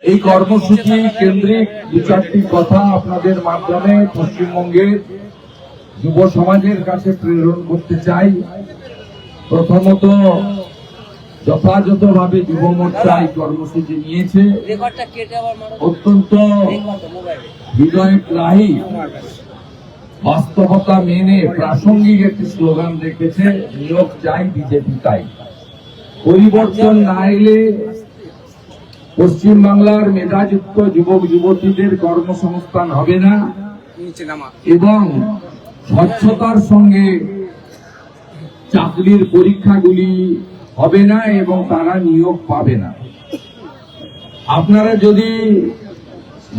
এই কর্মসূচি কেন্দ্রিক দু চারটি কথা আপনাদের মাধ্যমে পশ্চিমবঙ্গের যুব সমাজের কাছে প্রেরণ করতে চাই। প্রথমত, যথাযথভাবে যুব মোর্চা এই কর্মসূচি নিয়েছে, অত্যন্ত হৃদয়গ্রাহী বাস্তবতা মেনে প্রাসঙ্গিক একটি স্লোগান রেখেছে, নিয়োগ চাই বিজেপি তাই। পরিবর্তন না এলে পশ্চিমবাংলার মেধাযুক্ত যুবক যুবতীদের কর্মসংস্থান হবে না এবং স্বচ্ছতার সঙ্গে চাকরির পরীক্ষাগুলি হবে না এবং তারা নিয়োগ পাবে না। আপনারা যদি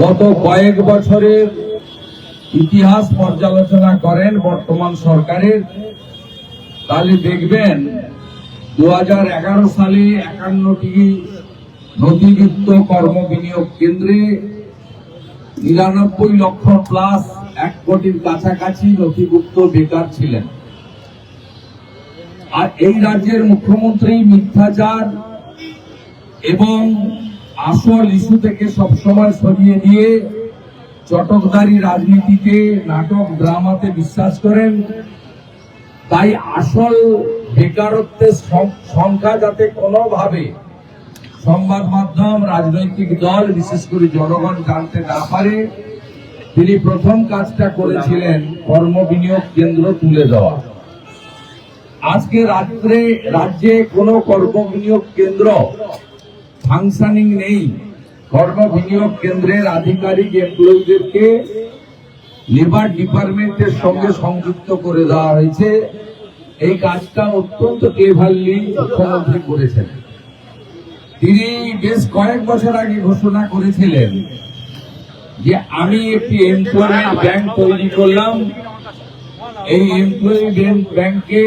গত কয়েক বছরের ইতিহাস পর্যালোচনা করেন বর্তমান সরকারের, তাহলে দেখবেন 2011 সালে 51টি নথিভুক্ত কর্ম বিনিয়োগ কেন্দ্রে 99 লক্ষ প্লাস 1 কোটির কাছাকাছি নথিভুক্ত বেকার ছিলেন। আর এই রাজ্যের মুখ্যমন্ত্রী মিথ্যাচার এবং আসল ইস্যু থেকে সবসময় সরিয়ে দিয়ে চটকদারি রাজনীতিতে, নাটক ড্রামাতে বিশ্বাস করেন। তাই আসল বেকারত্বের সংখ্যা যাতে কোনোভাবে সংবাদ মাধ্যম, রাজনৈতিক দল, বিশেষ করে জনগণ জানতে না পারে, তিনি প্রথম কাজটা করেছিলেন কর্ম বিনিয়োগ কেন্দ্র তুলে দেওয়া। আজকে রাজ্যে কোনো কর্ম বিনিয়োগ কেন্দ্র ফাংশনিং নেই। কর্ম বিনিয়োগ কেন্দ্রের আধিকারিক এমপ্লয়িদেরকে লেবার ডিপার্টমেন্টের সঙ্গে সংযুক্ত করে দেওয়া হয়েছে। এই কাজটা অত্যন্ত ক্লেভারলি মুখ্যমন্ত্রী করেছেন। তিনি বেশ কয়েক বছর আগে ঘোষণা করেছিলেন যে আমি একটি এমপ্লয়মেন্ট ব্যাংক তৈরি করলাম। এই এমপ্লয়মেন্ট ব্যাংকে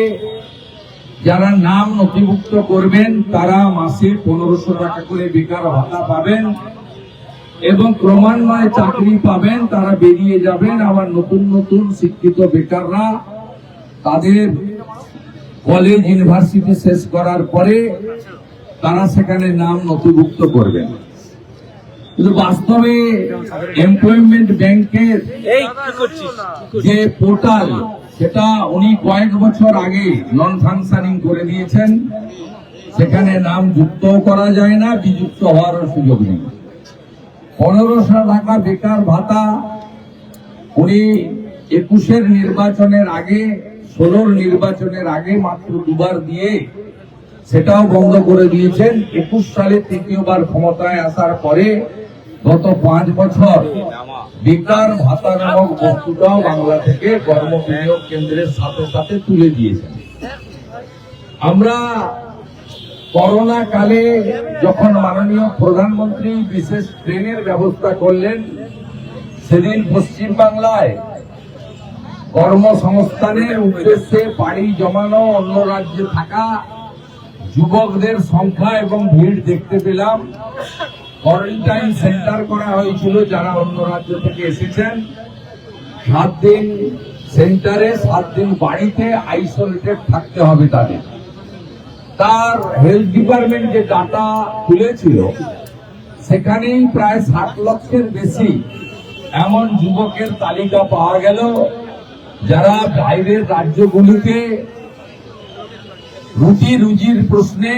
যারা নাম নথিভুক্ত করবেন তারা মাসে 1500 টাকা করে বেকার ভাতা পাবেন এবং ক্রমান্বয়ে চাকরি পাবেন, তারা বেরিয়ে যাবেন। আবার নতুন নতুন শিক্ষিত বেকাররা তাদের কলেজ ইউনিভার্সিটি শেষ করার পরে তারা সেখানে নাম নথিভুক্ত করবেন। কিন্তু বাস্তবে এমপ্লয়মেন্ট ব্যাংকের যে পোর্টাল, সেটা উনি কয়েক বছর আগে নন ফাংশনিং করে দিয়েছেন। সেখানে নাম যুক্ত করা যায় না, বিযুক্ত হওয়ারও সুযোগ নেই। 1500 টাকা বেকার ভাতা উনি 21-এর নির্বাচনের আগে, 16-র নির্বাচনের আগে মাত্র 2বার দিয়ে সেটাও বন্ধ করে দিয়েছেন। 21 সালে তৃতীয়বার ক্ষমতায় আসার পরে গত 5 বছর বেকার ভাতা নামক বস্তুটাও বাংলা থেকে কর্ম বিনিয়োগ কেন্দ্রের সাথে সাথে তুলে দিয়েছেন। আমরা করোনা কালে যখন মাননীয় প্রধানমন্ত্রী বিশেষ ট্রেনের ব্যবস্থা করলেন, সেদিন পশ্চিমবাংলায় কর্মসংস্থানের উদ্দেশ্যে পাড়ি জমানো অন্য রাজ্যে থাকা যুবকদের সংখ্যা এবং ভিড় দেখতে পেলাম। কোয়ারেন্টাইন সেন্টার করা হয়েছিল যারা অন্য রাজ্য থেকে এসেছেন। 7 দিন সেন্টারে, 7 দিন বাড়িতে আইসোলেটেড থাকতে হবে তাদের। তার হেলথ ডিপার্টমেন্ট যে ডাটা তুলেছিল, সেখানেই প্রায় 60 লক্ষের বেশি এমন যুবকের তালিকা পাওয়া গেল যারা বাইরের রাজ্যগুলিতে রুটি রুজির প্রশ্নে,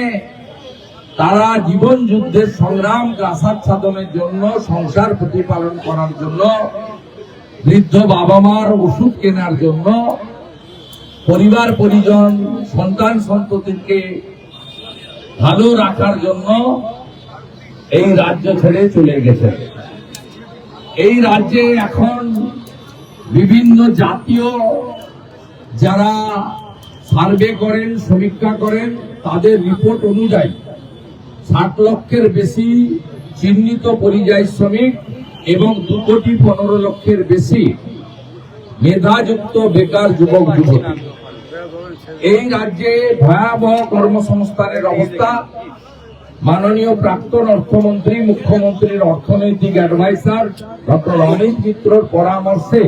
তারা জীবন যুদ্ধের সংগ্রাম আসাদনের জন্য, সংসার প্রতিপালন করার জন্য, বৃদ্ধ বাবা মার ওষুধ কেনার জন্য, পরিবার পরিজন, সন্তান সন্ততিকে ভালো রাখার জন্য এই রাজ্য ছেড়ে চলে গেছে। এই রাজ্যে এখন বিভিন্ন জাতীয় যারা সার্ভে করেন, সমীক্ষা করেন, তাদের রিপোর্ট অনুযায়ী 60 লক্ষের বেশি চিহ্নিত পরিযায়ী শ্রমিক এবং 2,15,00,000 বেশি মেধাযুক্ত বেকার যুবক যুবতী। এই রাজ্যে ভয়াবহ কর্মসংস্থানের অবস্থা। মাননীয় প্রাক্তন অর্থমন্ত্রী, মুখ্যমন্ত্রীর অর্থনৈতিক অ্যাডভাইজার ডক্টর অমিত মিত্রর পরামর্শে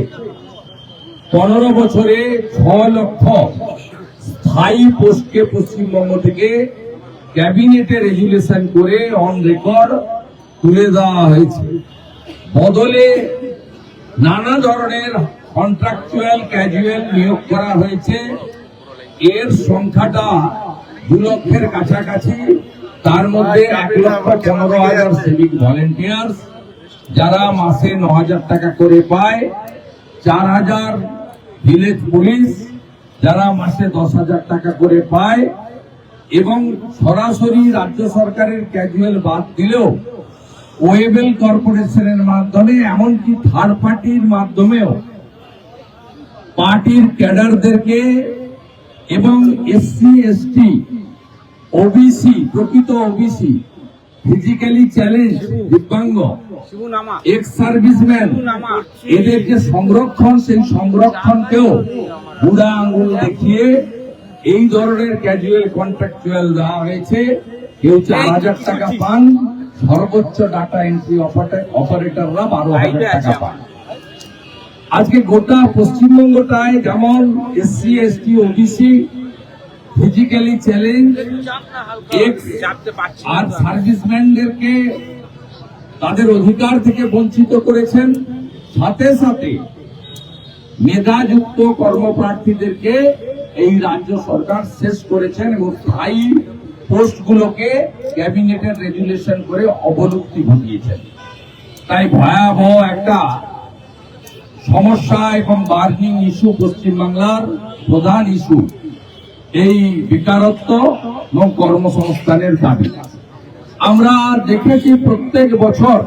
15 বছরে 6 লক্ষ স্থায়ী পোস্টকে পশ্চিমবঙ্গ থেকে ক্যাবিনেটে রেজুলেশন করে অন রেকর্ড তুলে দেওয়া হয়েছে। বদলে নানা ধরনের কন্ট্রাকচুয়াল ক্যাজুয়াল নিয়োগ করা হয়েছে। এর সংখ্যাটা 2 লক্ষের কাছাকাছি। তার মধ্যে 1,15,000 সিভিক ভলেন্টিয়ার্স, যারা মাসে 9,000 টাকা করে পায়। 4,000 ভিলেজ পুলিশ, যারা মাসে 10,000 টাকা করে পায়। এবং সরাসরি রাজ্য সরকারের ক্যাজুয়াল বাদ দিলেও ওয়েবেল কর্পোরেশনের মাধ্যমে, এমনকি থার্ড পার্টির মাধ্যমেও পার্টির ক্যাডারদেরকে এবং এসসি এসটি ওবিসি, প্রকৃত ওবিসি, ফিজিক্যালি চ্যালেঞ্জ, দিব্যাঙ্গ, এক্স সার্ভিসম্যান, এদের যে সংরক্ষণ, সেই সংরক্ষণকেও বুড়া আঙ্গুল দেখিয়ে এই ধরনের ক্যাজুয়াল কন্ট্রাকচুয়াল দেওয়া হয়েছে। কেউ 4,000 টাকা পান, সর্বোচ্চ ডাটা এন্ট্রি অপারেটররা 12,000 টাকা পান। আজকে গোটা পশ্চিমবঙ্গটায় যেমন SC ST OBC, physically challenge, আর সার্ভিসম্যানদেরকে তাদের অধিকার থেকে বঞ্চিত করেছেন, সাথে সাথে মেধাযুক্ত কর্মপ্রার্থীদেরকে এই রাজ্য সরকার শেষ করেছেন এবং স্থায়ী পোস্টগুলোকে ক্যাবিনেটের রেজুলেশন করে অবলুপ্তি ঘটিয়েছেন। তাই ভয়াবহ একটা সমস্যা এবং বার্নিং ইস্যু, পশ্চিমবাংলার প্রধান ইস্যু এই বেকারত্ব এবং কর্মসংস্থানের দাবি। আমরা দেখেছি প্রত্যেক বছর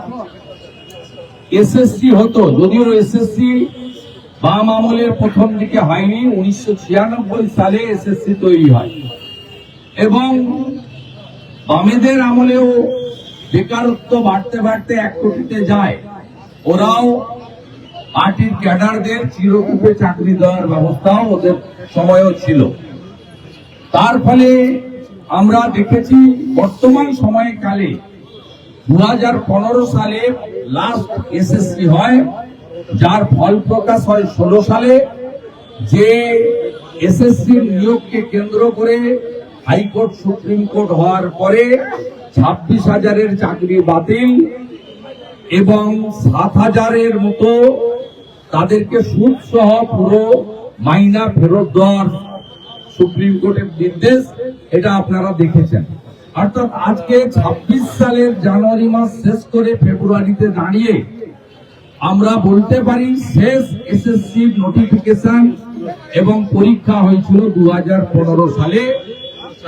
এসএসসি হতো, যদিও এসএসসি বাম আমলের প্রথম দিকে হয়নি। 1996 সালে এসএসসি তৈরি হয় এবং বামেদের আমলেও বেকারত্ব বাড়তে বাড়তে 1 কোটিতে যায়। ওরাও পার্টির ক্যাডারদের চিরকূপে চাকরি দেওয়ার ব্যবস্থাও ওদের সময়ও ছিল। তার ফলে আমরা দেখেছি বর্তমান সময়কালে 2015 সালে লাস্ট এসএসসি হয়, যার ফল প্রকাশ হয় 16 সালে। যে এসএসসির নিয়োগকে কেন্দ্র করে হাইকোর্ট, সুপ্রিম কোর্ট হওয়ার পরে 26,000-এর চাকরি বাতিল এবং 7,000-এর মতো তাদেরকে সুদ সহ পুরো মাইনা ফেরত দেওয়ার সুপ্রিম কোর্টের নির্দেশ, এটা আপনারা দেখেছেন। অর্থাৎ আজকে 26 সালের জানুয়ারি মাস শেষ করে ফেব্রুয়ারিতে দাঁড়িয়ে আমরা বলতে পারি শেষ এসএসসি নোটিফিকেশন এবং পরীক্ষা হয়েছিল 2015 সালে।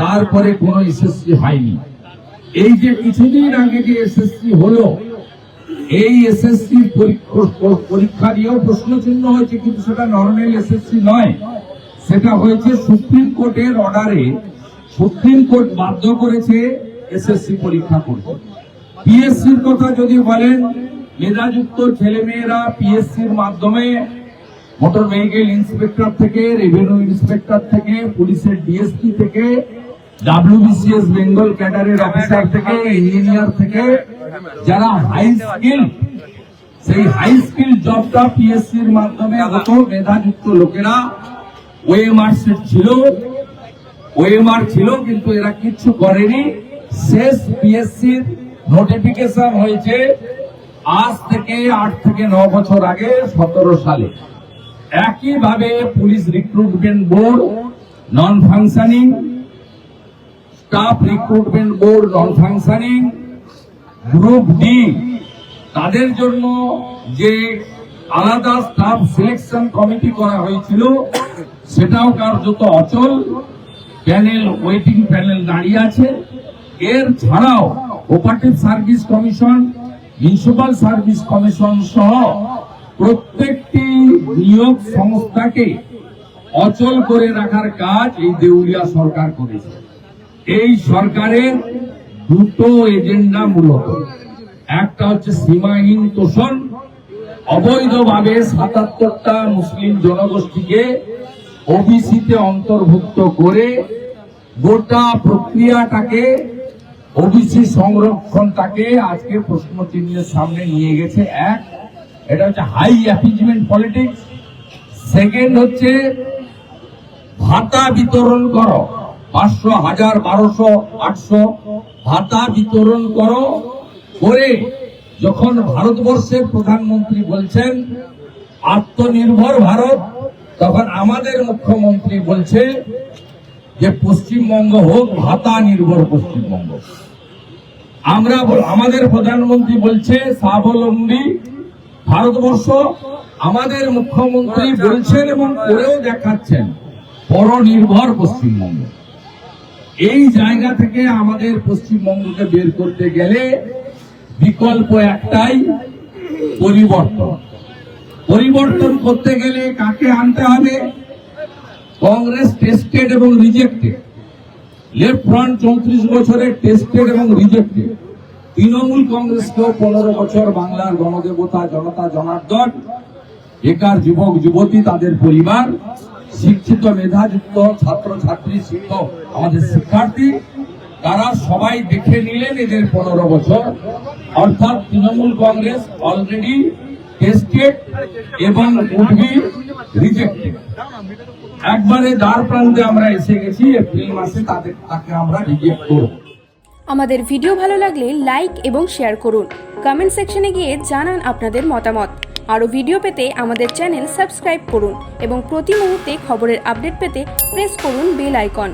তারপরে কোনো এসএসসি হয়নি। এই যে কিছুদিন আগে যে এসএসসি হলো, এই এসএসসি পরীক্ষা দিয়েও প্রশ্ন চিহ্ন হয়েছে, কিন্তু সেটা নর্মাল এসএসসি নয়, সেটা হয়েছে সুপ্রিম কোর্টের অর্ডারে। সুপ্রিম কোর্ট বাধ্য করেছে এসএসসি পরীক্ষা করতে। পিএসসির কথা যদি বলেন, মেধাযুক্ত ছেলেমেয়েরা পিএসসির মাধ্যমে মোটর ভেহিকেল ইন্সপেক্টর থেকে, রেভিনিউ ইন্সপেক্টর থেকে, পুলিশের ডিএসপি থেকে, ডাব্লিউবিসিএস বেঙ্গল ক্যাডারের অফিসার থেকে, ইঞ্জিনিয়ার থেকে, যারা হাই স্কিল, সেই হাই স্কিল জবটা পিএসসির মাধ্যমে হতো। মেধাযুক্ত লোকেরা ওএমআর সেট ছিল, ওএমআর ছিল, কিন্তু এরা কিচ্ছু করেনি। শেষ পিএসসির নোটিফিকেশন হয়েছে আজ থেকে 8 থেকে 9 বছর আগে, 17 সালে। একইভাবে পুলিশ রিক্রুটমেন্ট বোর্ড নন ফাংশনিং, স্টাফ রিক্রুটমেন্ট বোর্ড নন ফাংশনিং, গ্রুপ ডি তাদের জন্য যে আলাদা স্টাফ সিলেকশন কমিটি করা হয়েছিল, সেটাও কার্যত অচল। প্যানেল, ওয়েটিং প্যানেল দাঁড়িয়ে আছে। এর ছাড়াও cooperative service commission, municipal service commission সহ প্রত্যেকটি নিয়োগ সংস্থাকে অচল করে রাখার কাজ এই দেউলিয়া সরকার করেছে। এই সরকারের দুটো এজেন্ডা মূলত, একটা হচ্ছে সীমাহীন তোষণ, অবৈধভাবে 77টা মুসলিম জনগোষ্ঠীকে ওবিসিতে অন্তর্ভুক্ত করে গোটা প্রক্রিয়াটাকে, ওবিসি সংরক্ষণটাকে আজকে প্রশ্ন চিহ্নের সামনে নিয়ে গেছে। এটা হচ্ছে হাই অ্যাপিজমেন্ট পলিটিক্স। সেকেন্ড হচ্ছে ভাতা বিতরণ করো, 500, 1000, 1200, 800 ভাতা বিতরণ করো, করে যখন ভারতবর্ষের প্রধানমন্ত্রী বলছেন আত্মনির্ভর ভারত, তখন আমাদের মুখ্যমন্ত্রী বলছে যে পশ্চিমবঙ্গ হোক ভাতা নির্ভর পশ্চিমবঙ্গ। আমাদের প্রধানমন্ত্রী বলছে স্বাবলম্বী ভারতবর্ষ, আমাদের মুখ্যমন্ত্রী বলছেন এবং করেও দেখাচ্ছেন পরনির্ভর পশ্চিমবঙ্গ। এই জায়গা থেকে আমাদের পশ্চিমবঙ্গকে বের করতে গেলে বিকল্প একটাই, পরিবর্তন। পরিবর্তন করতে গেলে কাকে আনতে হবে? কংগ্রেস টেস্টেড এবং রিজেক্টেড, লেফট ফ্রন্ট 34 বছরে টেস্টেড এবং রিজেক্টেড, তৃণমূল কংগ্রেসকেও 15 বছর বাংলার গণদেবতা জনতা জনার্দন, বেকার যুবক যুবতী তাদের পরিবার, শিক্ষিত মেধাযুক্ত ছাত্র ছাত্রী, শিক্ষক আমাদের শিক্ষার্থী, তারা সবাই দেখে নিলেন এদের 15 বছর। অর্থাৎ তৃণমূল কংগ্রেস অলরেডি টেস্টেড এবং উডবি রিজেক্টেড। একবারে দ্বার প্রান্তে আমরা এসে গেছি, এপ্রিল মাসে তাকে আমরা রিজেক্ট করব। আমাদের ভিডিও ভালো লাগলে লাইক এবং শেয়ার করুন। কমেন্ট সেকশনে গিয়ে জানান আপনাদের মতামত। আরও ভিডিও পেতে আমাদের চ্যানেল সাবস্ক্রাইব করুন এবং প্রতি মুহূর্তে খবরের আপডেট পেতে প্রেস করুন বেল আইকন।